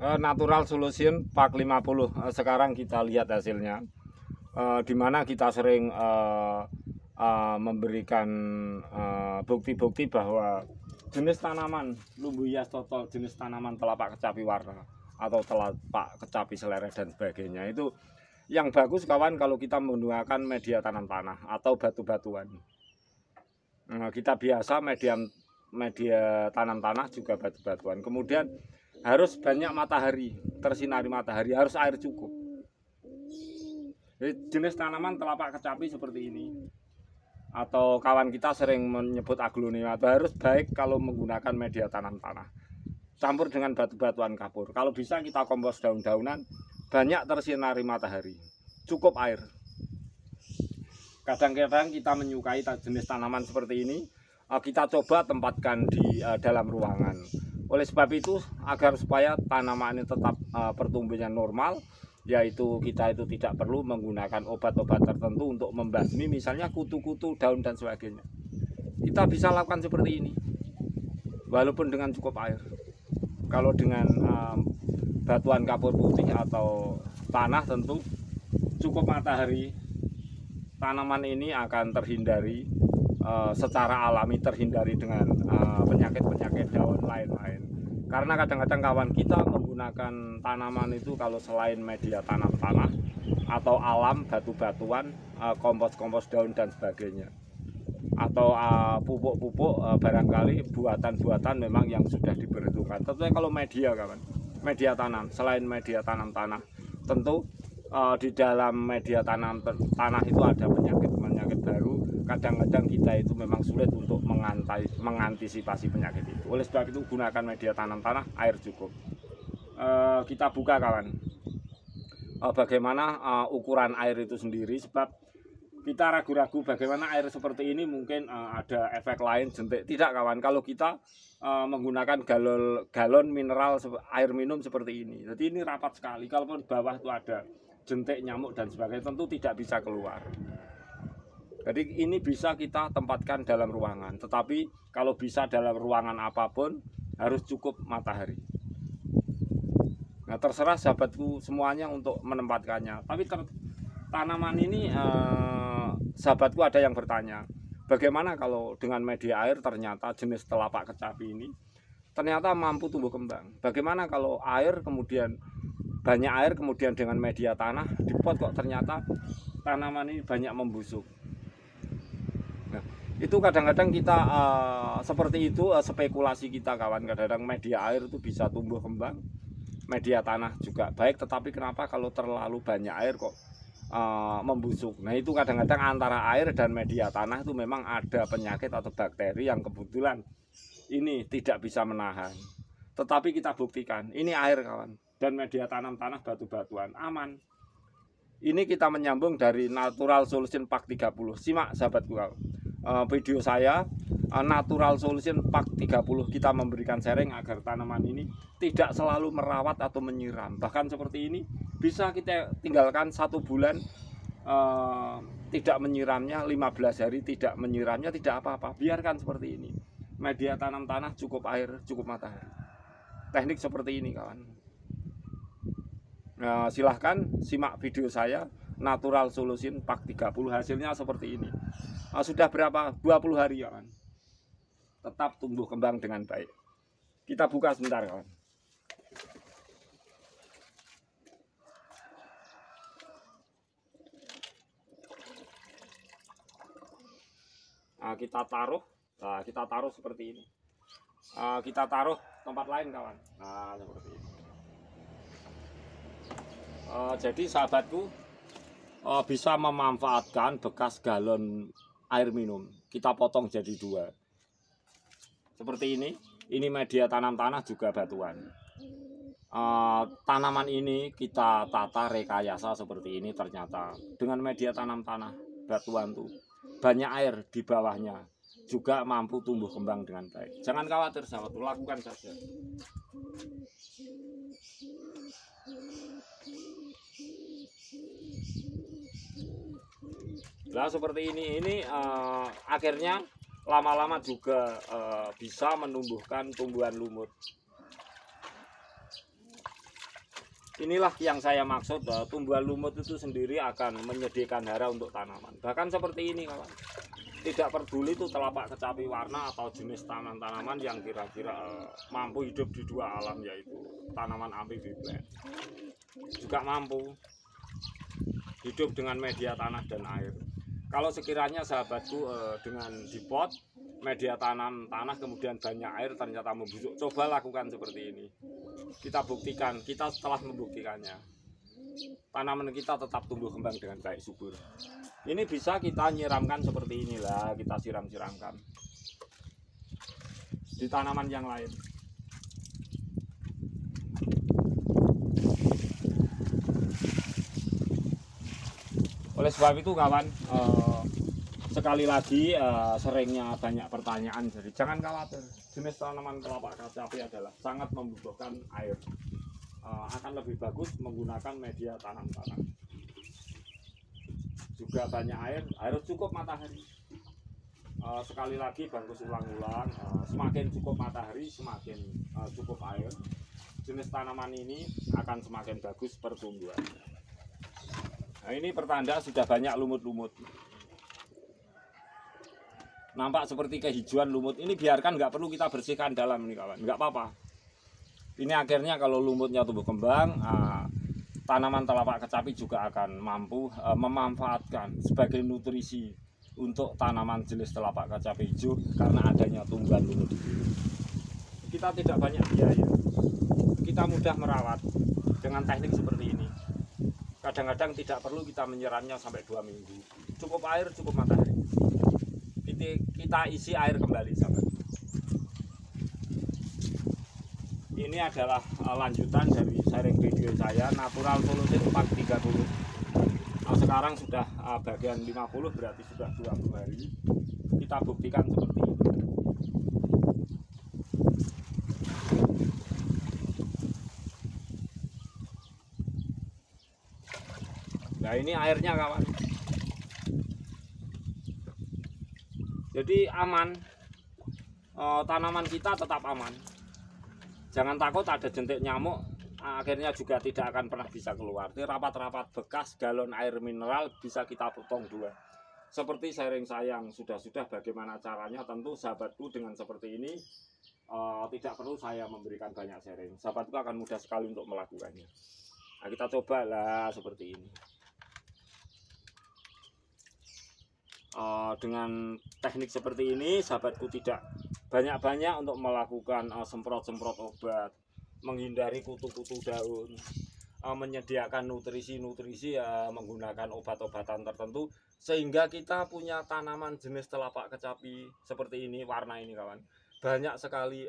Natural Solution Pak 50. Sekarang kita lihat hasilnya, di mana kita sering memberikan bukti-bukti bahwa jenis tanaman lumbu hias total, jenis tanaman telapak kecapi warna atau telapak kecapi seleret dan sebagainya, itu yang bagus kawan kalau kita menggunakan media tanam tanah atau batu-batuan. Kita biasa media tanam tanah juga batu-batuan. Kemudian harus banyak matahari, tersinari matahari, harus air cukup. Jadi, jenis tanaman telapak kecapi seperti ini, atau kawan kita sering menyebut aglonema, harus baik kalau menggunakan media tanam tanah campur dengan batu-batuan kapur. Kalau bisa kita kompos daun-daunan, banyak tersinari matahari, cukup air. Kadang-kadang kita menyukai jenis tanaman seperti ini, kita coba tempatkan di dalam ruangan. Oleh sebab itu, agar supaya tanaman ini tetap pertumbuhannya normal, yaitu kita itu tidak perlu menggunakan obat-obat tertentu untuk membasmi misalnya kutu-kutu, daun dan sebagainya. Kita bisa lakukan seperti ini, walaupun dengan cukup air. Kalau dengan batuan kapur putih atau tanah tentu cukup matahari, tanaman ini akan terhindari secara alami, terhindari dengan penyakit-penyakit daun lain-lain. Karena kadang-kadang kawan kita menggunakan tanaman itu kalau selain media tanam tanah atau alam, batu-batuan, kompos-kompos daun dan sebagainya, atau pupuk-pupuk, barangkali buatan-buatan memang yang sudah diperhitungkan. Tentunya kalau media kawan, media tanam, selain media tanam tanah, tentu di dalam media tanam tanah itu ada penyakit-penyakit baru. Kadang-kadang kita itu memang sulit untuk mengantisipasi penyakit itu. Oleh sebab itu gunakan media tanam tanah, air cukup. Kita buka kawan, bagaimana ukuran air itu sendiri, sebab kita ragu-ragu bagaimana air seperti ini mungkin ada efek lain, jentik. Tidak kawan, kalau kita menggunakan galon mineral air minum seperti ini, jadi ini rapat sekali. Kalaupun bawah itu ada jentik, nyamuk dan sebagainya, tentu tidak bisa keluar. Jadi ini bisa kita tempatkan dalam ruangan, tetapi kalau bisa dalam ruangan apapun harus cukup matahari. Nah, terserah sahabatku semuanya untuk menempatkannya. Tapi tanaman ini, sahabatku ada yang bertanya, bagaimana kalau dengan media air ternyata jenis telapak kecapi ini ternyata mampu tumbuh kembang. Bagaimana kalau air kemudian banyak air, kemudian dengan media tanah di pot kok ternyata tanaman ini banyak membusuk. Nah, itu kadang-kadang kita seperti itu, spekulasi kita kawan. Kadang-kadang media air itu bisa tumbuh kembang, media tanah juga baik, tetapi kenapa kalau terlalu banyak air kok membusuk. Nah, itu kadang-kadang antara air dan media tanah itu memang ada penyakit atau bakteri yang kebetulan ini tidak bisa menahan. Tetapi kita buktikan, ini air kawan, dan media tanam tanah batu-batuan aman. Ini kita menyambung dari Natural Solution Pak 30. Simak sahabatku kawan, video saya Natural Solution Pak 30. Kita memberikan sharing agar tanaman ini tidak selalu merawat atau menyiram. Bahkan seperti ini bisa kita tinggalkan 1 bulan tidak menyiramnya, 15 hari tidak menyiramnya, tidak apa-apa. Biarkan seperti ini. Media tanam tanah, cukup air, cukup matahari. Teknik seperti ini kawan. Silahkan simak video saya Natural Solution Pak 30. Hasilnya seperti ini. Sudah berapa? 20 hari kawan. Tetap tumbuh kembang dengan baik. Kita buka sebentar kawan. Kita taruh seperti ini. Kita taruh tempat lain kawan. Nah, seperti ini. Jadi sahabatku bisa memanfaatkan bekas galon air minum, kita potong jadi 2 seperti ini. Ini media tanam tanah juga batuan. Tanaman ini kita tata rekayasa seperti ini, ternyata dengan media tanam tanah batuan tuh banyak air di bawahnya, juga mampu tumbuh kembang dengan baik. Jangan khawatir sahabatku, lakukan saja. Nah, seperti ini akhirnya lama-lama juga bisa menumbuhkan tumbuhan lumut. Inilah yang saya maksud, tumbuhan lumut itu sendiri akan menyediakan hara untuk tanaman. Bahkan seperti ini kawan, tidak peduli itu telapak kecapi warna atau jenis tanaman-tanaman yang kira-kira mampu hidup di dua alam, yaitu tanaman amfibi plant, juga mampu hidup dengan media tanah dan air. Kalau sekiranya sahabatku dengan dipot media tanam tanah kemudian banyak air ternyata membusuk, coba lakukan seperti ini. Kita buktikan, kita setelah membuktikannya, tanaman kita tetap tumbuh kembang dengan baik subur. Ini bisa kita nyiramkan seperti inilah, kita siram-siramkan di tanaman yang lain. Oleh sebab itu kawan, sekali lagi seringnya banyak pertanyaan, jadi jangan khawatir. Jenis tanaman kelapa kecapi adalah sangat membutuhkan air. Akan lebih bagus menggunakan media tanam tanah. Juga banyak air, harus cukup matahari. Sekali lagi bangkus ulang-ulang, semakin cukup matahari semakin cukup air, jenis tanaman ini akan semakin bagus pertumbuhannya. Nah, ini pertanda sudah banyak lumut-lumut. Nampak seperti kehijauan lumut. Ini biarkan, nggak perlu kita bersihkan dalam ini kawan, nggak apa-apa. Ini akhirnya kalau lumutnya tumbuh kembang, tanaman telapak kecapi juga akan mampu memanfaatkan sebagai nutrisi untuk tanaman jenis telapak kecapi hijau karena adanya tumbuhan lumut. Kita tidak banyak biaya, kita mudah merawat dengan teknik seperti ini. Kadang-kadang tidak perlu kita menyiramnya sampai 2 minggu. Cukup air, cukup matahari. Kita isi air kembali sahabat. Ini adalah lanjutan dari sharing video saya Natural Solution 430. Nah, sekarang sudah bagian 50, berarti sudah 20 hari. Kita buktikan seperti ini. Nah, ini airnya kawan. Jadi aman, tanaman kita tetap aman. Jangan takut ada jentik nyamuk, akhirnya juga tidak akan pernah bisa keluar. Ini rapat-rapat bekas galon air mineral bisa kita potong 2. Seperti sharing saya yang sudah-sudah bagaimana caranya, tentu sahabatku dengan seperti ini tidak perlu saya memberikan banyak sharing. Sahabatku akan mudah sekali untuk melakukannya. Nah, kita cobalah seperti ini. Dengan teknik seperti ini sahabatku tidak banyak-banyak untuk melakukan semprot-semprot obat, menghindari kutu-kutu daun, menyediakan nutrisi-nutrisi menggunakan obat-obatan tertentu, sehingga kita punya tanaman jenis telapak kecapi seperti ini, warna ini kawan, banyak sekali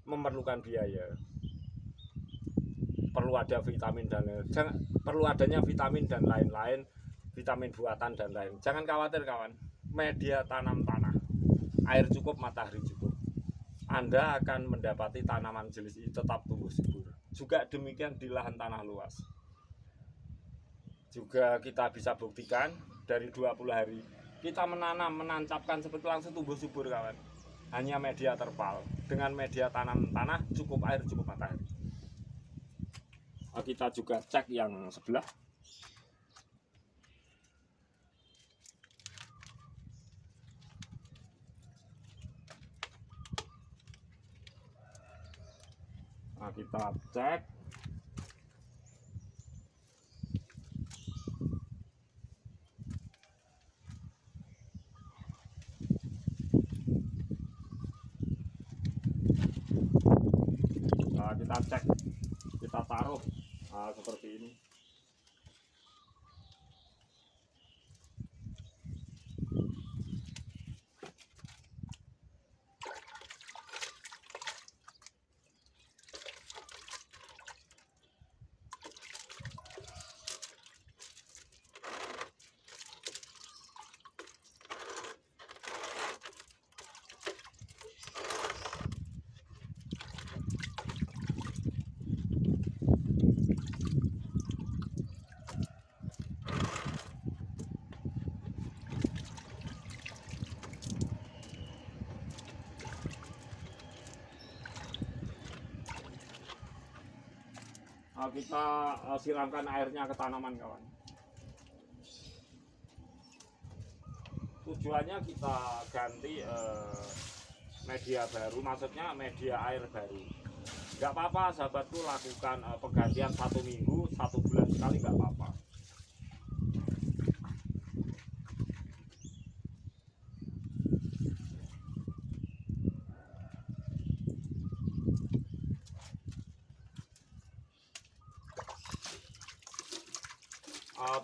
memerlukan biaya. Perlu ada vitamin dan perlu adanya vitamin dan lain-lain, vitamin buatan dan lain. Jangan khawatir kawan, media tanam tanah, air cukup, matahari cukup, Anda akan mendapati tanaman jenis ini tetap tumbuh subur. Juga demikian di lahan tanah luas. Juga kita bisa buktikan dari 20 hari kita menanam, menancapkan seperti langsung tumbuh subur kawan. Hanya media terpal dengan media tanam tanah, cukup air, cukup matahari. Kita juga cek yang sebelah. Nah, kita cek. Nah, kita cek, kita taruh seperti ini. kita siramkan airnya ke tanaman, kawan. Tujuannya kita ganti media baru, maksudnya media air baru. Nggak apa-apa sahabatku, lakukan penggantian 1 minggu, 1 bulan sekali, nggak apa-apa.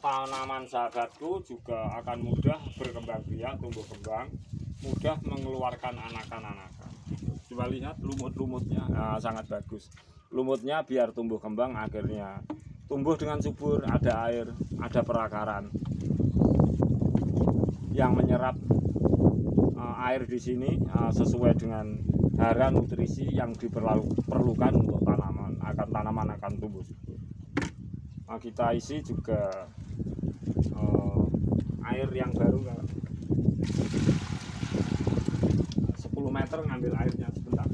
Tanaman sahabatku juga akan mudah berkembang biak, tumbuh kembang, mudah mengeluarkan anakan-anakan. Coba lihat lumut-lumutnya, sangat bagus. Lumutnya biar tumbuh kembang, akhirnya tumbuh dengan subur, ada air, ada perakaran yang menyerap air di sini sesuai dengan hara nutrisi yang diperlukan untuk tanaman akan tumbuh subur. Kita isi juga air yang baru, 10 meter ngambil airnya sebentar.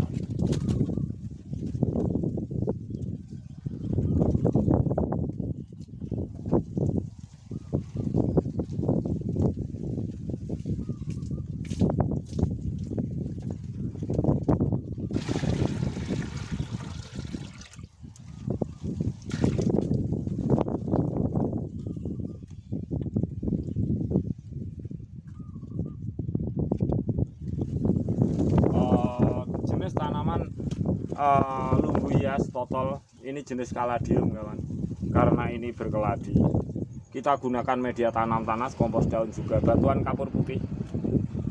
Tanaman lumbu hias totol ini jenis kaladium, kawan. Karena ini berkeladi, kita gunakan media tanam tanas, kompos daun juga, batuan kapur putih.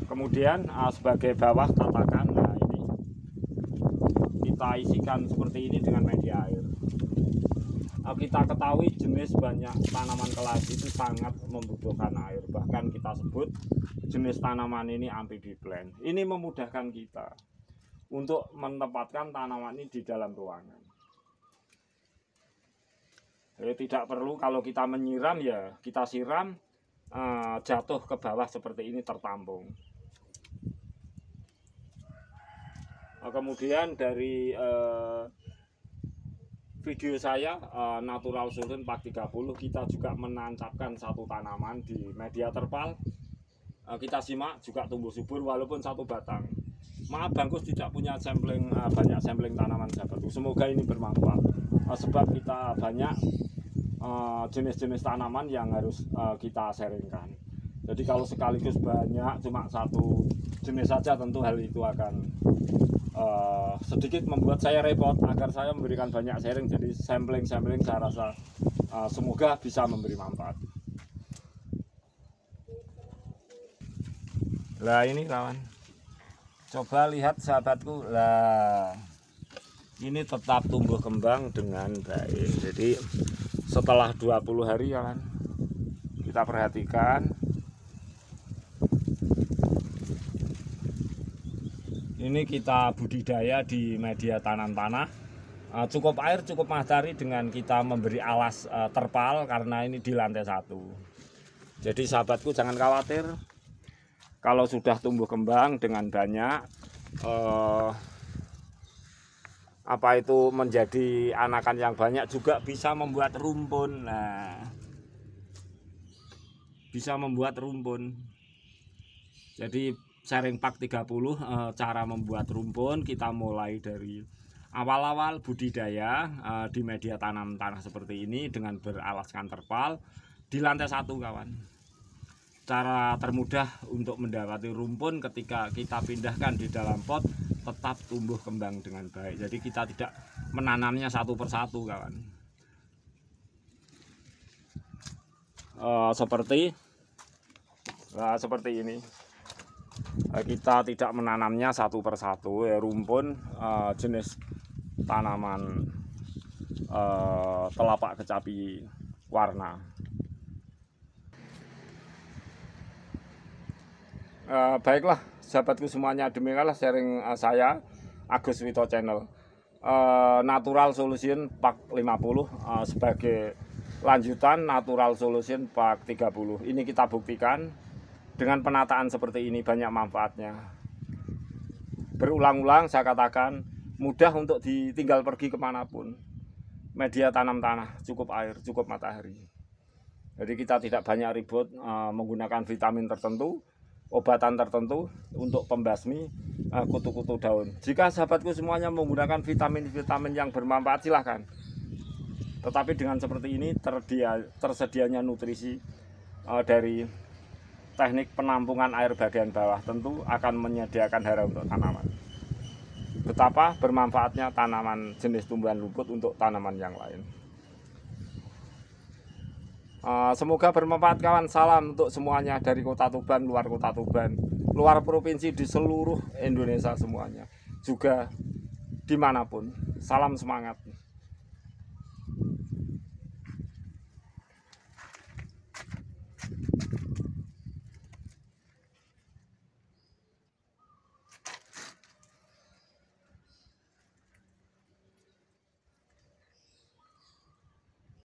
Kemudian sebagai bawah tatakan, nah ini kita isikan seperti ini dengan media air. Kita ketahui jenis banyak tanaman keladi itu sangat membutuhkan air, bahkan kita sebut jenis tanaman ini amphibian. Ini memudahkan kita untuk menempatkan tanaman ini di dalam ruangan. Tidak perlu kalau kita menyiram, ya kita siram jatuh ke bawah seperti ini, tertampung. Kemudian dari video saya Natural Solution Pak 30, kita juga menancapkan satu tanaman di media terpal. Kita simak juga tumbuh subur walaupun satu batang. Maaf Bangkus tidak punya sampling, banyak sampling tanaman sahabatku. Semoga ini bermanfaat, sebab kita banyak jenis-jenis tanaman yang harus kita sharingkan. Jadi kalau sekaligus banyak cuma satu jenis saja, tentu hal itu akan sedikit membuat saya repot. Agar saya memberikan banyak sharing, jadi sampling saya rasa semoga bisa memberi manfaat. Nah ini kawan, coba lihat sahabatku, lah ini tetap tumbuh kembang dengan baik. Jadi setelah 20 hari ya kan, kita perhatikan ini, kita budidaya di media tanam tanah, cukup air, cukup matahari, dengan kita memberi alas terpal karena ini di lantai 1. Jadi sahabatku jangan khawatir, kalau sudah tumbuh kembang dengan banyak apa itu menjadi anakan yang banyak, juga bisa membuat rumpun. Nah, bisa membuat rumpun. Jadi sharing Pak 30 cara membuat rumpun, kita mulai dari awal-awal budidaya di media tanam tanah seperti ini dengan beralaskan terpal di lantai 1 kawan. Cara termudah untuk mendapati rumpun ketika kita pindahkan di dalam pot, tetap tumbuh kembang dengan baik. Jadi kita tidak menanamnya satu persatu kawan. Seperti ini, kita tidak menanamnya satu persatu, rumpun jenis tanaman telapak kecapi warna. Baiklah sahabatku semuanya, demikianlah sharing saya Agus Wito Channel. Natural Solution Pak 50 sebagai lanjutan Natural Solution Pak 30. Ini kita buktikan dengan penataan seperti ini banyak manfaatnya. Berulang-ulang saya katakan, mudah untuk ditinggal pergi kemanapun. media tanam tanah, cukup air, cukup matahari. Jadi kita tidak banyak ribut menggunakan vitamin tertentu, obatan tertentu untuk pembasmi kutu-kutu daun. Jika sahabatku semuanya menggunakan vitamin-vitamin yang bermanfaat, silahkan. Tetapi dengan seperti ini tersedianya nutrisi dari teknik penampungan air bagian bawah tentu akan menyediakan hara untuk tanaman. Betapa bermanfaatnya tanaman jenis tumbuhan rumput untuk tanaman yang lain. Semoga bermanfaat kawan. Salam untuk semuanya dari Kota Tuban, luar Kota Tuban, luar provinsi, di seluruh Indonesia semuanya, juga dimanapun. Salam semangat.